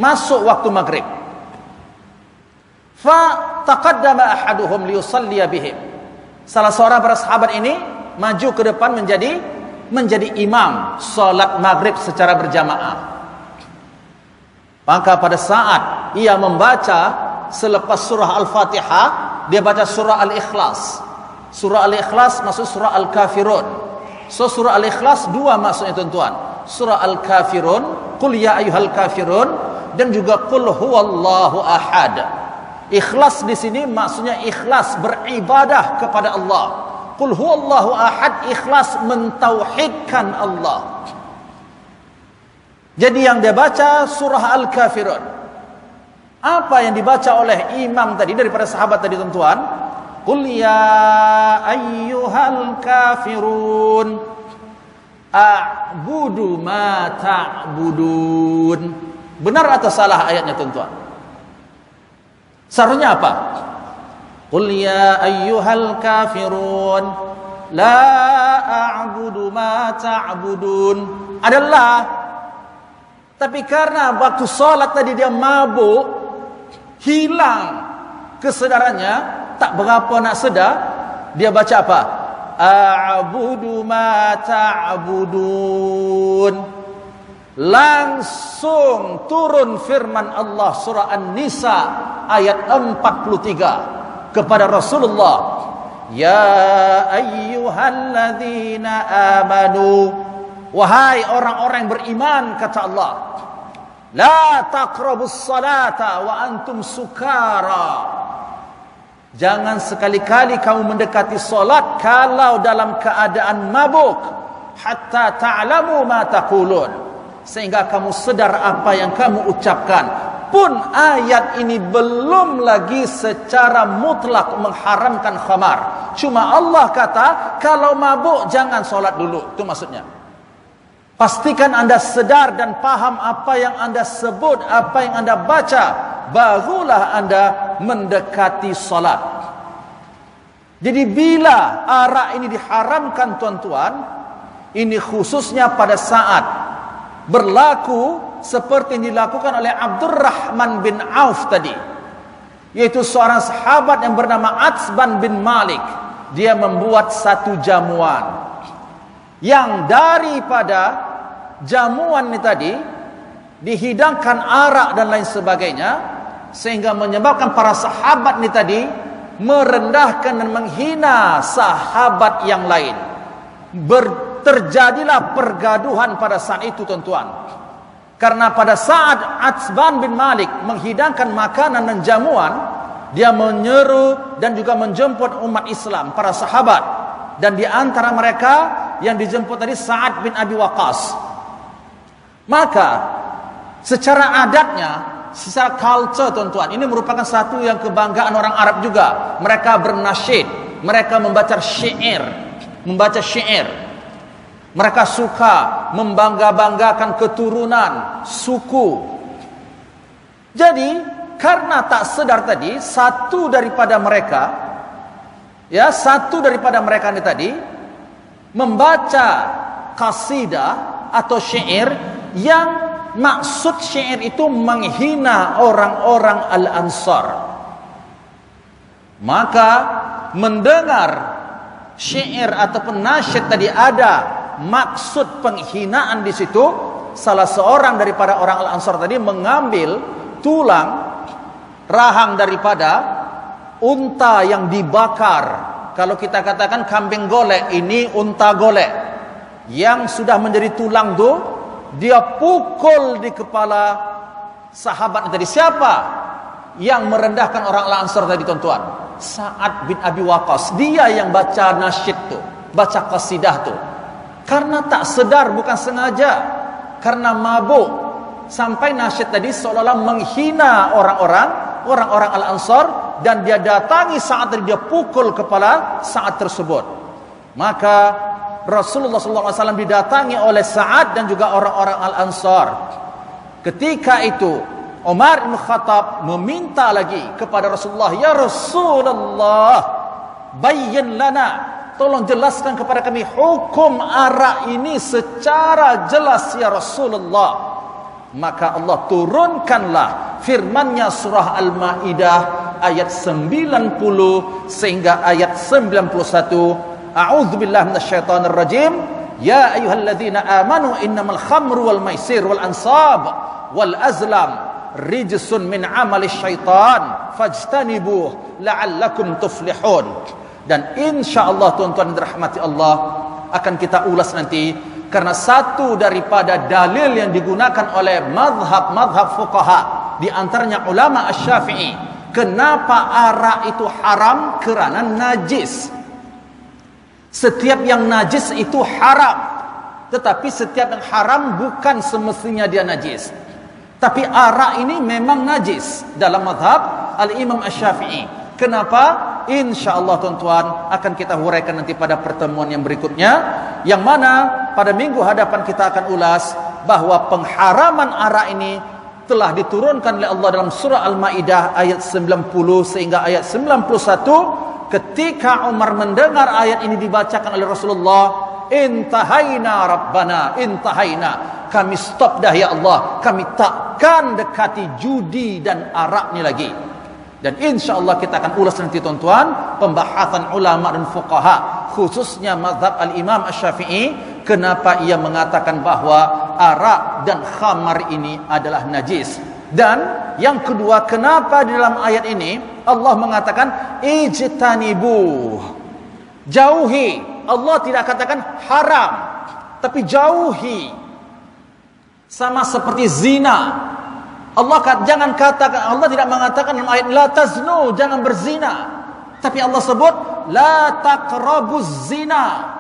masuk waktu maghrib. Fa taqaddama ahaduhum liyusalliya bihim. Salah seorang para sahabat ini maju ke depan menjadi imam salat maghrib secara berjamaah. Maka pada saat ia membaca selepas surah Al-Fatihah, dia baca surah Al-Ikhlas. Surah Al-Ikhlas maksud surah Al-Kafirun. So surah Al-Ikhlas dua maksudnya, tuan-tuan. Surah Al-Kafirun, Qul ya ayyuhal kafirun, dan juga Qul huwallahu ahad. Ikhlas di sini maksudnya ikhlas beribadah kepada Allah. Qul huwallahu ahad, ikhlas mentauhidkan Allah. Jadi yang dia baca surah Al-Kafirun. Apa yang dibaca oleh imam tadi daripada sahabat tadi, tuan-tuan? Qul ya ayyuhal kafirun a'budu ma ta'budun. Benar atau salah ayatnya, tuan-tuan? Seharusnya apa? Qul ya ayyuhal kafirun la a'budu ma ta'budun. Adalah, tapi karena waktu salat tadi dia mabuk, hilang kesadarannya, tak berapa nak sedar, dia baca apa? A'budu ma ta'budun. Langsung turun firman Allah surah An-Nisa ayat 43 kepada Rasulullah, ya ayyuhalladzina amanu, wahai orang-orang yang beriman, kata Allah, la taqrabus salata wa antum sukara. Jangan sekali-kali kamu mendekati solat kalau dalam keadaan mabuk, hatta ta'lamu ma taqulun, sehingga kamu sedar apa yang kamu ucapkan. Pun ayat ini belum lagi secara mutlak mengharamkan khamar. Cuma Allah kata kalau mabuk jangan solat dulu. Itu maksudnya. Pastikan anda sedar dan paham apa yang anda sebut, apa yang anda baca, barulah anda mendekati salat. Jadi bila arak ini diharamkan, tuan-tuan, ini khususnya pada saat berlaku seperti yang dilakukan oleh Abdurrahman bin Auf tadi, yaitu seorang sahabat yang bernama Atsban bin Malik. Dia membuat satu jamuan yang daripada jamuan ini tadi dihidangkan arak dan lain sebagainya, sehingga menyebabkan para sahabat ini tadi merendahkan dan menghina sahabat yang lain. Terjadilah pergaduhan pada saat itu, tuan-tuan. Karena pada saat Atsban bin Malik menghidangkan makanan dan jamuan, dia menyeru dan juga menjemput umat Islam, para sahabat. Dan di antara mereka yang dijemput tadi Sa'ad bin Abi Waqqas. Maka secara adatnya, secara culture, tuan-tuan, ini merupakan satu yang kebanggaan orang Arab juga. Mereka bernasyid, mereka membaca syair. Mereka suka membangga-banggakan keturunan, suku. Jadi karena tak sedar tadi, satu daripada mereka ini tadi membaca qasidah atau syair yang maksud syair itu menghina orang-orang Al-Ansar. Maka mendengar syair ataupun nasyid tadi ada maksud penghinaan di situ, salah seorang daripada orang Al-Ansar tadi mengambil tulang rahang daripada unta yang dibakar. Kalau kita katakan kambing golek, ini unta golek yang sudah menjadi tulang tu, dia pukul di kepala sahabat tadi. Siapa yang merendahkan orang Al-Ansar tadi, tuan-tuan? Sa'ad bin Abi Waqqas. Dia yang baca nasyid tu, baca qasidah tu, karena tak sedar, bukan sengaja, karena mabuk, sampai nasyid tadi seolah-olah menghina orang-orang Al-Ansar, dan dia datangi Sa'ad tadi, dia pukul kepala Sa'ad tersebut. Maka Rasulullah SAW didatangi oleh Sa'ad dan juga orang-orang Al-Ansar. Ketika itu Umar bin Khattab meminta lagi kepada Rasulullah, ya Rasulullah, bayyin lana, tolong jelaskan kepada kami hukum arak ini secara jelas ya Rasulullah. Maka Allah turunkanlah firman-Nya surah Al-Maidah ayat 90 sehingga ayat 91. A'udzubillahi minasyaitonir rajim. Ya ayyuhalladzina amanu innamal khamru wal maisir wal ansab wal azlam rijsun min amali syaitan fajtanibuh la'allakum tuflihun. Dan insyaallah tuan-tuan dirahmati Allah akan kita ulas nanti, karena satu daripada dalil yang digunakan oleh mazhab fuqaha, di antaranya ulama Asy-Syafi'i, kenapa arak itu haram? Kerana najis. Setiap yang najis itu haram, tetapi setiap yang haram bukan semestinya dia najis. Tapi arak ini memang najis dalam mazhab Al-Imam Asy-Syafi'i. Kenapa? InsyaAllah tuan-tuan akan kita huraikan nanti pada pertemuan yang berikutnya, yang mana pada minggu hadapan kita akan ulas bahwa pengharaman arak ini telah diturunkan oleh Allah dalam surah Al-Maidah ayat 90 sehingga ayat 91. Ketika Umar mendengar ayat ini dibacakan oleh Rasulullah, intahaina rabbana, intahaina, kami stop dah ya Allah, kami takkan dekati judi dan arak ni lagi. Dan insyaAllah kita akan ulas nanti tuan-tuan pembahasan ulama dan fuqaha, khususnya mazhab Al-Imam Asy-Syafi'i, kenapa ia mengatakan bahwa arak dan khamar ini adalah najis. Dan yang kedua, kenapa di dalam ayat ini Allah mengatakan ijtanibu, jauhi. Allah tidak katakan haram, tapi jauhi. Sama seperti zina. Allah tidak mengatakan dalam ayat la taznu, jangan berzina. Tapi Allah sebut la taqrabuz zina.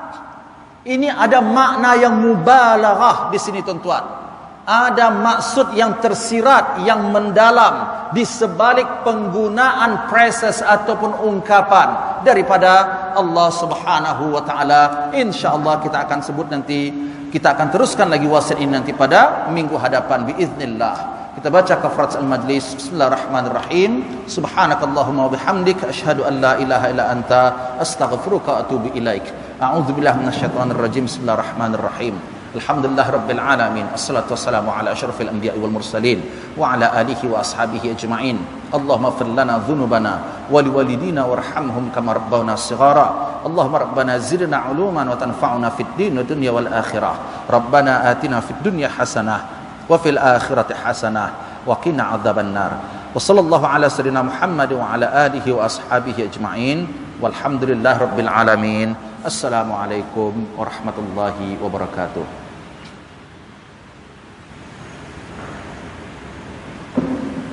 Ini ada makna yang mubalaghah di sini tuan-tuan. Ada maksud yang tersirat, yang mendalam di sebalik penggunaan phrases ataupun ungkapan daripada Allah Subhanahu wa taala. Insyaallah kita akan sebut nanti, kita akan teruskan lagi wasiat ini nanti pada minggu hadapan biiznillah. Kita baca kafarat al-majlis. Bismillahirrahmanirrahim. Subhanakallahumma wa bihamdika asyhadu an la ilaha illa anta astaghfiruka wa atubu ilaik. A'udzubillahi minasyaitonir rajim. Bismillahirrahmanirrahim. Alhamdulillah rabbil alamin. Assalatu wassalamu ala asyrafil anbiya'i wal mursalin wa ala alihi wa ashabihi ajma'in. Allahumma ighfir lana dhunubana wa liwalidina warhamhum kama rabbawna shighara. Allahumma rabbana zidna 'uluman wa tanfa'una fid din wa dunya wal akhirah. Rabbana atina fid dunya hasanah wa fil akhirati hasanah wa qina adzabannar. Wa sallallahu ala sayyidina Muhammad wa ala alihi wa ashabihi ajma'in. Walhamdulillahirabbil alamin. Assalamualaikum warahmatullahi wabarakatuh.